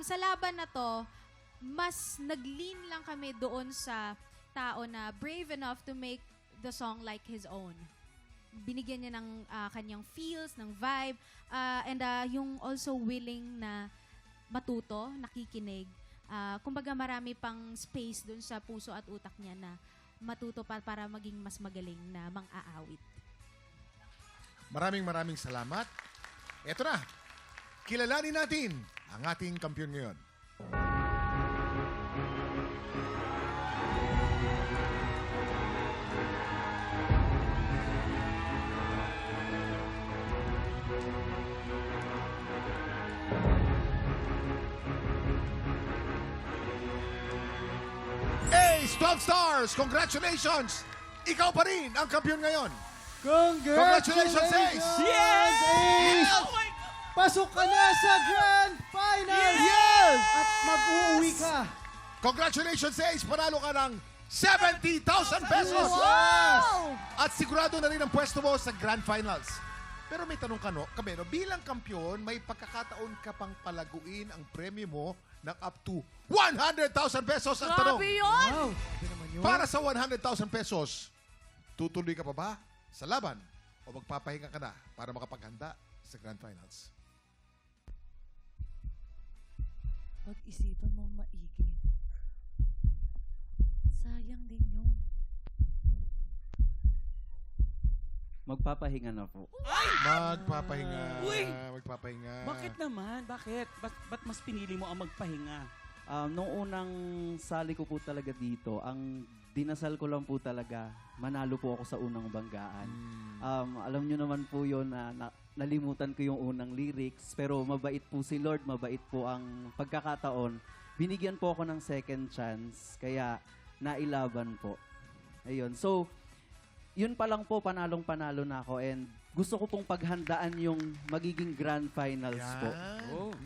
sa laban na to, mas nag-lean lang kami doon sa tao na brave enough to make the song like his own. Binigyan niya ng kanyang feels, ng vibe, and yung also willing na matuto, nakikinig. Kumbaga marami pang space doon sa puso at utak niya na matuto para maging mas magaling na mang-aawit. Maraming salamat. Eto na, kilalanin natin ang ating kampiyon ngayon. Ace 12 Stars, congratulations! Ikaw pa rin ang kampiyon ngayon. Congratulations, Ace! Yes! Ace! Oh my God! Pasok ka na sa Grand Finals! Yes! At mag-uuwi ka. Congratulations, Ace! Panalo ka ng 70,000 pesos! Wow! At sigurado na rin ang pwesto mo sa Grand Finals. Pero may tanong kami, no? Bilang kampiyon, may pagkakataon ka pang palaguin ang premyo mo ng up to 100,000 pesos. Ang tanong, Grabe yun! Wow, grabe naman yun. para sa 100,000 pesos, tutuloy ka pa ba sa laban o magpapahinga ka na para makapaghanda sa Grand Finals? Pag-isipan mong maigi. Sayang din yun. Magpapahinga na po. Magpapahinga. Uy! Magpapahinga. Bakit naman? Bakit? Ba't mas pinili mo ang magpahinga? Nung unang sali ko po talaga dito, ang dinasal ko lang po talaga, manalo po ako sa unang banggaan. Alam nyo naman po yun na, nalimutan ko yung unang lyrics, pero mabait po si Lord, mabait po ang pagkakataon. Binigyan po ako ng second chance, kaya nailaban po. Ayun. So, yun pa lang po, panalong-panalo na ako and gusto ko pong paghandaan yung magiging grand finals po. Yan.